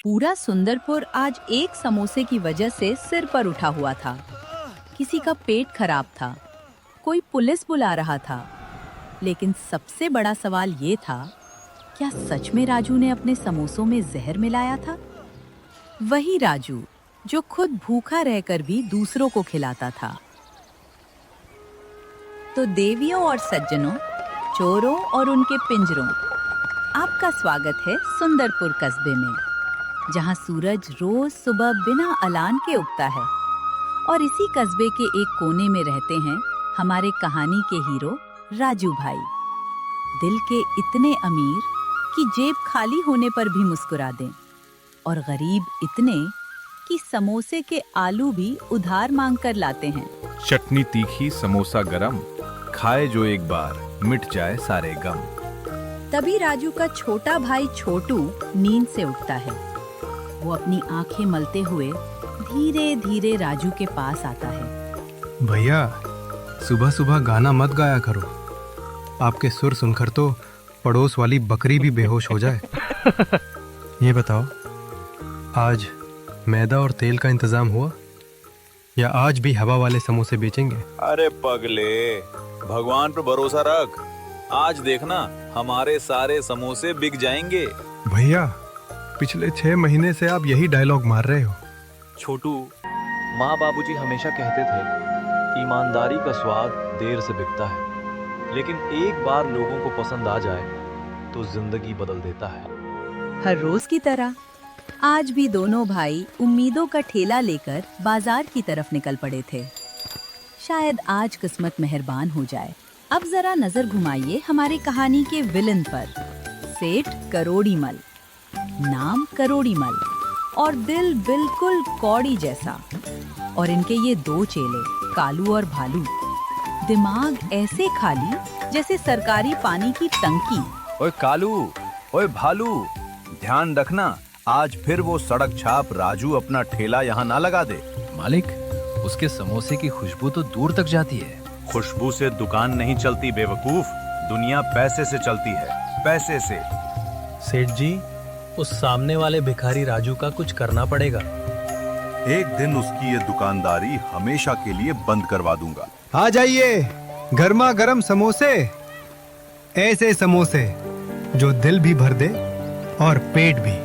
पूरा सुंदरपुर आज एक समोसे की वजह से सिर पर उठा हुआ था। किसी का पेट खराब था, कोई पुलिस बुला रहा था, लेकिन सबसे बड़ा सवाल ये था, क्या सच में राजू ने अपने समोसों में जहर मिलाया था? वही राजू जो खुद भूखा रहकर भी दूसरों को खिलाता था। तो देवियों और सज्जनों, चोरों और उनके पिंजरों, आपका स्वागत है सुंदरपुर कस्बे में, जहां सूरज रोज सुबह बिना अलार्म के उगता है। और इसी कस्बे के एक कोने में रहते हैं हमारे कहानी के हीरो राजू भाई, दिल के इतने अमीर कि जेब खाली होने पर भी मुस्कुरा दें, और गरीब इतने कि समोसे के आलू भी उधार मांग कर लाते हैं। चटनी तीखी, समोसा गरम, खाए जो एक बार मिट जाए सारे गम। तभी राजू का छोटा भाई छोटू नींद से उठता है। वो अपनी आंखें मलते हुए धीरे धीरे राजू के पास आता है। भैया, सुबह सुबह गाना मत गाया करो, आपके सुर सुनकर तो पड़ोस वाली बकरी भी बेहोश हो जाए। ये बताओ, आज मैदा और तेल का इंतजाम हुआ या आज भी हवा वाले समोसे बेचेंगे? अरे पगले, भगवान पर भरोसा रख, आज देखना हमारे सारे समोसे बिक जाएंगे। भैया, पिछले 6 महीने से आप यही डायलॉग मार रहे हो। छोटू, माँ बाबूजी हमेशा कहते थे, ईमानदारी का स्वाद देर से बिकता है, लेकिन एक बार लोगों को पसंद आ जाए तो जिंदगी बदल देता है। हर रोज की तरह आज भी दोनों भाई उम्मीदों का ठेला लेकर बाजार की तरफ निकल पड़े थे। शायद आज किस्मत मेहरबान हो जाए। अब जरा नजर घुमाइए हमारी कहानी के विलन पर, सेठ करोड़ीमल। नाम करोड़ीमल और दिल बिल्कुल कौड़ी जैसा। और इनके ये 2 चेले, कालू और भालू, दिमाग ऐसे खाली जैसे सरकारी पानी की टंकी। ओए कालू, ओए भालू, ध्यान रखना, आज फिर वो सड़क छाप राजू अपना ठेला यहाँ ना लगा दे। मालिक, उसके समोसे की खुशबू तो दूर तक जाती है। खुशबू से दुकान नहीं चलती बेवकूफ, दुनिया पैसे से चलती है, पैसे से। सेठ जी, उस सामने वाले भिखारी राजू का कुछ करना पड़ेगा। एक दिन उसकी ये दुकानदारी हमेशा के लिए बंद करवा दूंगा। आ जाइए, गर्मा गर्म समोसे, ऐसे समोसे जो दिल भी भर दे और पेट भी।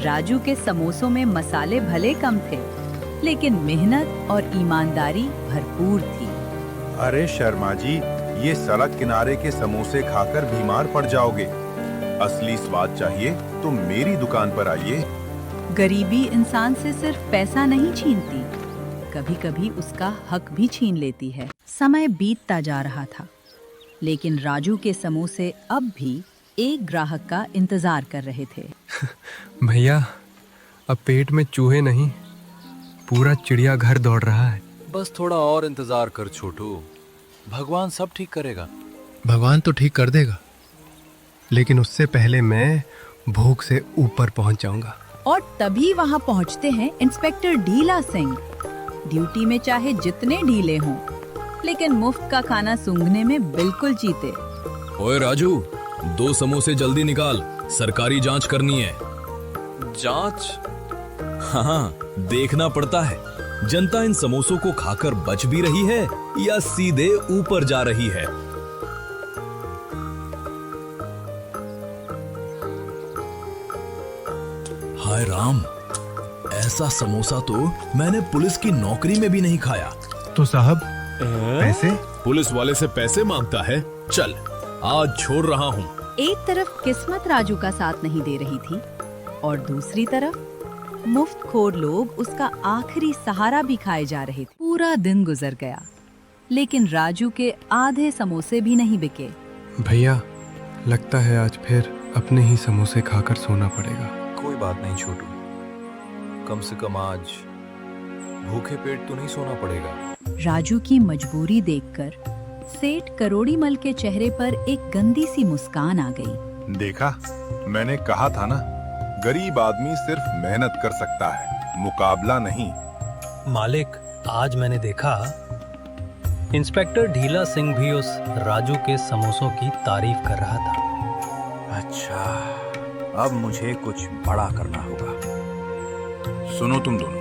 राजू के समोसों में मसाले भले कम थे, लेकिन मेहनत और ईमानदारी भरपूर थी। अरे शर्मा जी, ये सड़क किनारे के समोसे खाकर बीमार पड़ जाओगे। असली स्वाद चाहिए तो मेरी दुकान पर आइए। गरीबी इंसान से सिर्फ पैसा नहीं छीनती, कभी कभी उसका हक भी छीन लेती है। समय बीतता जा रहा था, लेकिन राजू के समोसे अब भी एक ग्राहक का इंतजार कर रहे थे। भैया, अब पेट में चूहे नहीं, पूरा चिड़िया घर दौड़ रहा है। बस थोड़ा और इंतजार कर छोटू, भगवान सब ठीक करेगा। भगवान तो ठीक कर देगा, लेकिन उससे पहले मैं भूख से ऊपर पहुंच जाऊंगा। और तभी वहां पहुंचते हैं इंस्पेक्टर ढीला सिंह। ड्यूटी में चाहे जितने ढीले हों, लेकिन मुफ्त का खाना सूंघने में बिल्कुल जीते। ओए राजू, 2 समोसे जल्दी निकाल, सरकारी जांच करनी है। जांच? हाँ, देखना पड़ता है जनता इन समोसों को खाकर बच भी रही है या सीधे ऊपर जा रही है। हाय राम, ऐसा समोसा तो मैंने पुलिस की नौकरी में भी नहीं खाया। तो साहब, पैसे? पुलिस वाले से पैसे मांगता है? चल, आज छोड़ रहा हूँ। एक तरफ किस्मत राजू का साथ नहीं दे रही थी, और दूसरी तरफ मुफ्तखोर लोग उसका आखिरी सहारा भी खाए जा रहे थे। पूरा दिन गुजर गया, लेकिन राजू के आधे समोसे भी नहीं बिके। भैया, लगता है आज फिर अपने ही समोसे खाकर सोना पड़ेगा। कोई बात नहीं छोटू, कम से कम आज भूखे पेट तो नहीं सोना पड़ेगा। राजू की मजबूरी देखकर सेठ करोड़ीमल के चेहरे पर एक गंदी सी मुस्कान आ गई। देखा, मैंने कहा था ना, गरीब आदमी सिर्फ मेहनत कर सकता है, मुकाबला नहीं। मालिक, आज मैंने देखा इंस्पेक्टर ढीला सिंह भी उस राजू के समोसों की तारीफ कर रहा था। अच्छा, अब मुझे कुछ बड़ा करना होगा। सुनो तुम दोनों,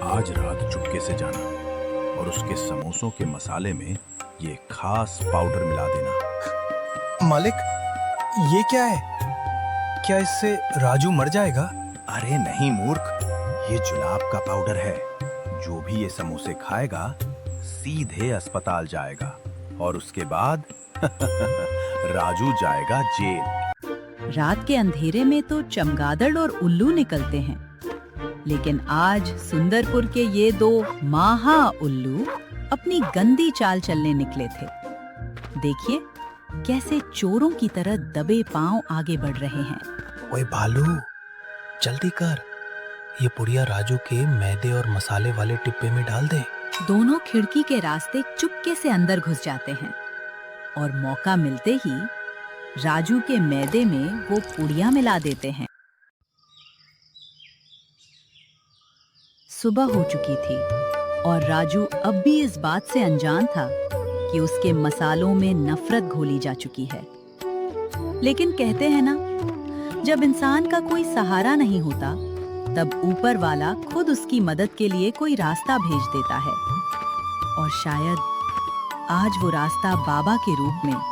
आज रात चुपके से जाना और उसके समोसों के मसाले में ये खास पाउडर मिला देना। मालिक, ये क्या है? क्या इससे राजू मर जाएगा? अरे नहीं मूर्ख, ये जुलाब का पाउडर है। जो भी ये समोसे खाएगा सीधे अस्पताल जाएगा और उसके बाद राजू जाएगा जेल। रात के अंधेरे में तो चमगादड़ और उल्लू निकलते हैं, लेकिन आज सुंदरपुर के ये दो महा उल्लू अपनी गंदी चाल चलने निकले थे। देखिए कैसे चोरों की तरह दबे पांव आगे बढ़ रहे हैं। ओए भालू, जल्दी कर, ये पुड़िया राजू के मैदे और मसाले वाले डिब्बे में डाल दे। दोनों खिड़की के रास्ते चुपके से अंदर घुस जाते हैं और मौका मिलते ही राजू के मैदे में वो पुड़िया मिला देते हैं। सुबह हो चुकी थी और राजू अब भी इस बात से अनजान था कि उसके मसालों में नफरत घोली जा चुकी है। लेकिन कहते हैं ना, जब इंसान का कोई सहारा नहीं होता तब ऊपर वाला खुद उसकी मदद के लिए कोई रास्ता भेज देता है। और शायद आज वो रास्ता बाबा के रूप में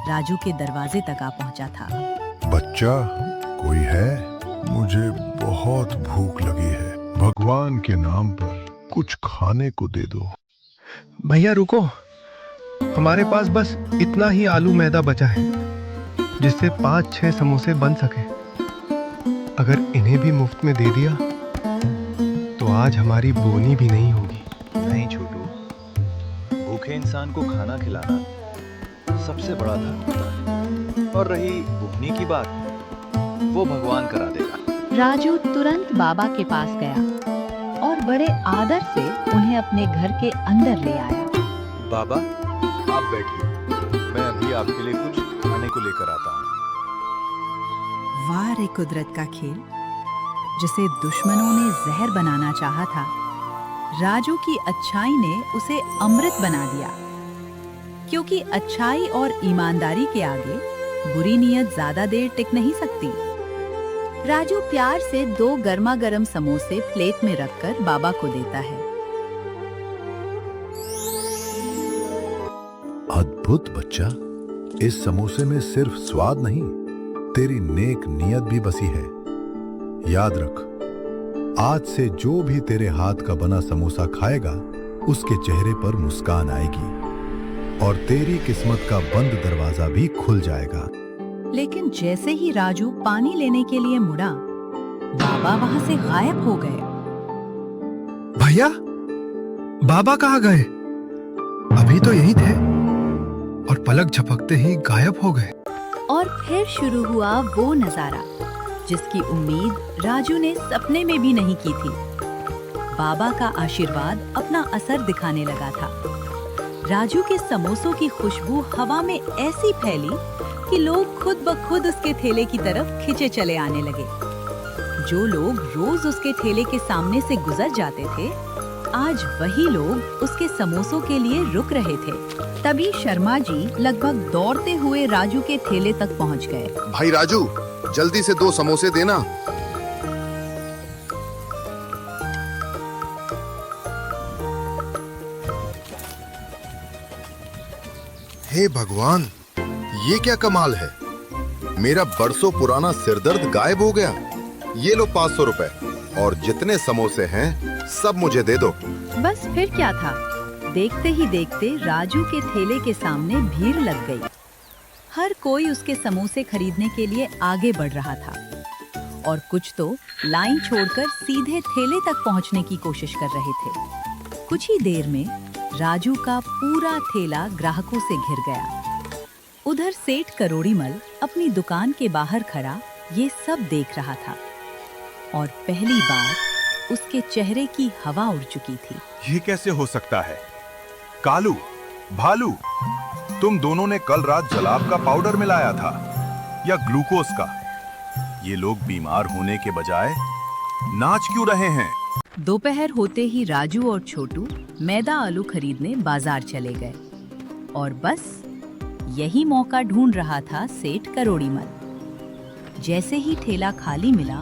राजू के दरवाजे तक आ पहुंचा था। बच्चा, कोई है? मुझे बहुत भूख लगी है। भगवान के नाम पर कुछ खाने को दे दो। भैया रुको, हमारे पास बस इतना ही आलू मैदा बचा है जिससे 5-6 समोसे बन सके। अगर इन्हें भी मुफ्त में दे दिया तो आज हमारी बोनी भी नहीं होगी। नहीं छोटू, भूखे इंसान को खाना खिलाना सबसे बड़ा धर्म होता है। और रही बुकनी की बात, वो भगवान करा देगा। राजू तुरंत बाबा के पास गया और बड़े आदर से उन्हें अपने घर के अंदर ले आया। बाबा, आप बैठिए, मैं अभी आपके लिए कुछ खाने को लेकर आता हूँ। वाह रे कुदरत का खेल, जिसे दुश्मनों ने जहर बनाना चाहा था, राजू की अच्छाई ने उसे अमृत बना दिया। क्योंकि अच्छाई और ईमानदारी के आगे बुरी नीयत ज्यादा देर टिक नहीं सकती। राजू प्यार से 2 गर्मा गर्म समोसे प्लेट में रखकर बाबा को देता है। अद्भुत बच्चा, इस समोसे में सिर्फ स्वाद नहीं, तेरी नेक नियत भी बसी है। याद रख, आज से जो भी तेरे हाथ का बना समोसा खाएगा उसके चेहरे पर मुस्कान आएगी और तेरी किस्मत का बंद दरवाजा भी खुल जाएगा। लेकिन जैसे ही राजू पानी लेने के लिए मुड़ा, बाबा वहां से गायब हो गए। भैया, बाबा कहाँ गए? अभी तो यही थे और पलक झपकते ही गायब हो गए। और फिर शुरू हुआ वो नजारा जिसकी उम्मीद राजू ने सपने में भी नहीं की थी। बाबा का आशीर्वाद अपना असर दिखाने लगा था। राजू के समोसों की खुशबू हवा में ऐसी फैली कि लोग खुद ब खुद उसके ठेले की तरफ खिंचे चले आने लगे। जो लोग रोज उसके ठेले के सामने से गुजर जाते थे, आज वही लोग उसके समोसों के लिए रुक रहे थे। तभी शर्मा जी लगभग दौड़ते हुए राजू के ठेले तक पहुंच गए। भाई राजू, जल्दी से 2 समोसे देना। हे भगवान, ये क्या कमाल है? मेरा बरसों पुराना सिरदर्द गायब हो गया। ये लो 500 रुपए और जितने समोसे हैं सब मुझे दे दो। बस फिर क्या था, देखते ही देखते राजू के ठेले के सामने भीड़ लग गई। हर कोई उसके समोसे खरीदने के लिए आगे बढ़ रहा था और कुछ तो लाइन छोड़कर सीधे ठेले तक पहुंचने की कोशिश कर रहे थे। कुछ ही देर में राजू का पूरा ठेला ग्राहकों से घिर गया। उधर सेठ करोड़ीमल अपनी दुकान के बाहर खड़ा ये सब देख रहा था और पहली बार उसके चेहरे की हवा उड़ चुकी थी। ये कैसे हो सकता है? कालू, भालू, तुम दोनों ने कल रात जलाब का पाउडर मिलाया था या ग्लूकोज का? ये लोग बीमार होने के बजाय नाच क्यों रहे हैं? दोपहर होते ही राजू और छोटू मैदा आलू खरीदने बाजार चले गए और बस यही मौका ढूंढ रहा था सेठ करोड़ीमल। जैसे ही ठेला खाली मिला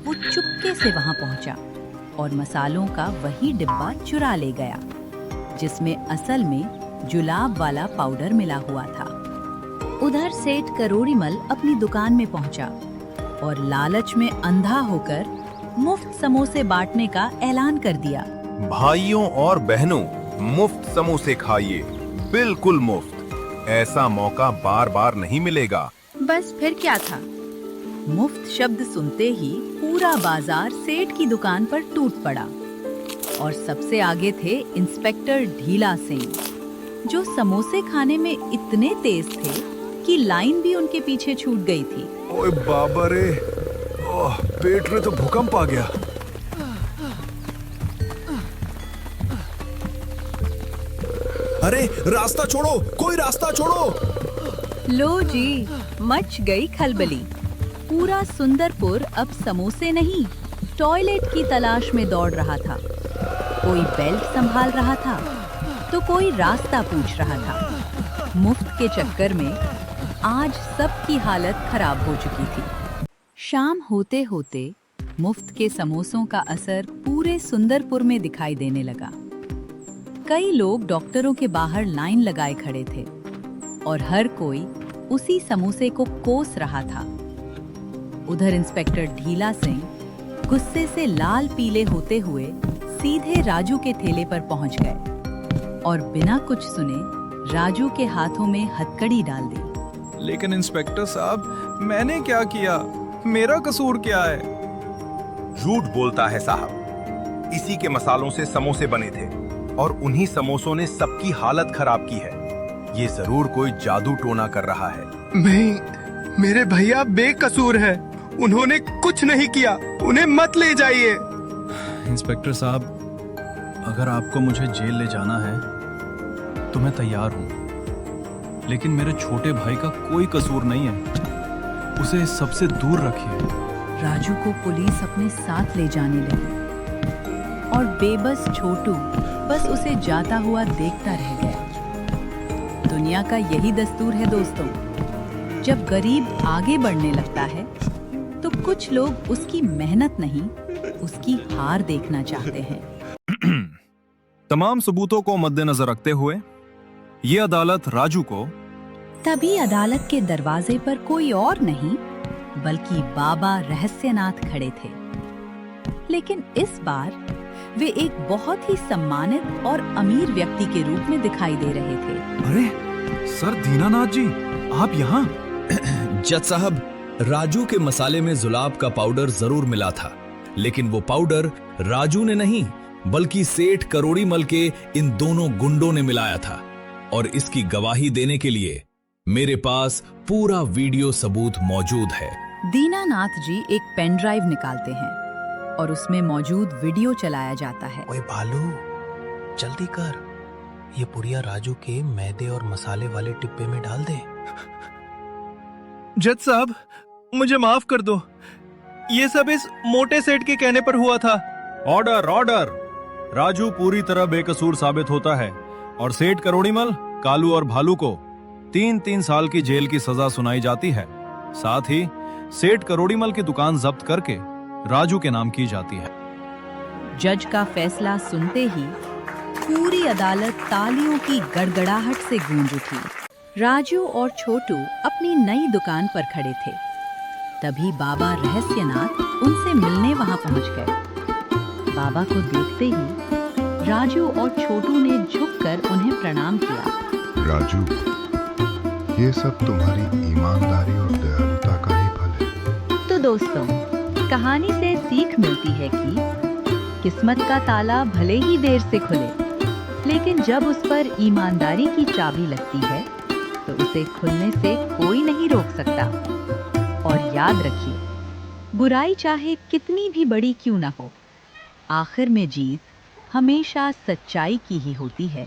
वो चुपके से वहां पहुंचा और मसालों का वही डिब्बा चुरा ले गया जिसमें असल में जुलाब वाला पाउडर मिला हुआ था। उधर सेठ करोड़ीमल अपनी दुकान में पहुंचा और लालच में अंधा होकर मुफ्त समोसे बांटने का ऐलान कर दिया। भाइयों और बहनों, मुफ्त समोसे खाइए, बिल्कुल मुफ्त। ऐसा मौका बार बार नहीं मिलेगा। बस फिर क्या था, मुफ्त शब्द सुनते ही पूरा बाजार सेठ की दुकान पर टूट पड़ा और सबसे आगे थे इंस्पेक्टर ढीला सिंह, जो समोसे खाने में इतने तेज थे कि लाइन भी उनके पीछे छूट गई थी। ओए बाबा रे, पेट में तो भूकंप आ गया। अरे रास्ता छोड़ो, कोई रास्ता छोड़ो। लो जी, मच गई खलबली। पूरा सुंदरपुर अब समोसे नहीं, टॉयलेट की तलाश में दौड़ रहा था। कोई बेल्ट संभाल रहा था तो कोई रास्ता पूछ रहा था। मुफ्त के चक्कर में आज सबकी हालत खराब हो चुकी थी। शाम होते होते मुफ्त के समोसों का असर पूरे सुंदरपुर में दिखाई देने लगा। कई लोग डॉक्टरों के बाहर लाइन लगाए खड़े थे और हर कोई उसी समोसे को कोस रहा था। उधर इंस्पेक्टर ढीला सिंह गुस्से से लाल पीले होते हुए सीधे राजू के ठेले पर पहुंच गए और बिना कुछ सुने राजू के हाथों में हथकड़ी डाल दी। लेकिन इंस्पेक्टर साहब, मैंने क्या किया? मेरा कसूर क्या है? झूठ बोलता है साहब। इसी के मसालों से समोसे बने थे और उन्हीं समोसों ने सबकी हालत खराब की है। ये जरूर कोई जादू टोना कर रहा है। नहीं, मेरे भैया बेकसूर है, उन्होंने कुछ नहीं किया, उन्हें मत ले जाइए। इंस्पेक्टर साहब, अगर आपको मुझे जेल ले जाना है तो मैं तैयार हूँ, लेकिन मेरे छोटे भाई का कोई कसूर नहीं है, उसे इस सबसे दूर रखिए। राजू को पुलिस अपने साथ ले जाने लगी और बेबस छोटू बस उसे जाता हुआ देखता रह गया। दुनिया का यही दस्तूर है दोस्तों, जब गरीब आगे बढ़ने लगता है तो कुछ लोग उसकी मेहनत नहीं, उसकी हार देखना चाहते हैं। तमाम सबूतों को मद्देनजर रखते हुए ये अदालत राजू को। तभी अदालत के दरवाजे पर कोई और नहीं बल्कि बाबा रहस्यनाथ खड़े थे। लेकिन इस बार वे एक बहुत ही सम्मानित और अमीर व्यक्ति के रूप में दिखाई दे रहे थे। अरे सर दीनानाथ जी, आप यहाँ? जज साहब, राजू के मसाले में जुलाब का पाउडर जरूर मिला था, लेकिन वो पाउडर राजू ने नहीं बल्कि सेठ करोड़ीमल के इन दोनों गुंडों ने मिलाया था। और इसकी गवाही देने के लिए मेरे पास पूरा वीडियो सबूत मौजूद है। दीनानाथ जी एक पेन ड्राइव निकालते हैं और उसमें मौजूद वीडियो चलाया जाता है। ओए भालू, जल्दी कर, ये पुड़िया राजू के मैदे और मसाले वाले डिब्बे में डाल दे। जज साहब, मुझे माफ कर दो, ये सब इस मोटे सेठ के कहने पर हुआ था। Order order. राजू पूरी तरह बेकसूर साबित होता है और सेठ करोड़ीमल, कालू और भालू को 3-3 साल की जेल की सजा सुनाई जाती है। साथ ही सेठ करोड़ीमल की दुकान जब्त करके राजू के नाम की जाती है। जज का फैसला सुनते ही पूरी अदालत तालियों की गड़गड़ाहट से गूंज उठी। राजू और छोटू अपनी नई दुकान पर खड़े थे। तभी बाबा रहस्यनाथ उनसे मिलने वहां पहुंच गए। बाबा को देखते ही राजू और छोटू ने झुककर उन्हें प्रणाम किया। राजू, ये सब तुम्हारी ईमानदारी और दयालुता का ही फल है। तो दोस्तों, कहानी से सीख मिलती है कि किस्मत का ताला भले ही देर से खुले, लेकिन जब उस पर ईमानदारी की चाबी लगती है तो उसे खुलने से कोई नहीं रोक सकता। और याद रखिए, बुराई चाहे कितनी भी बड़ी क्यों ना हो, आखिर में जीत हमेशा सच्चाई की ही होती है।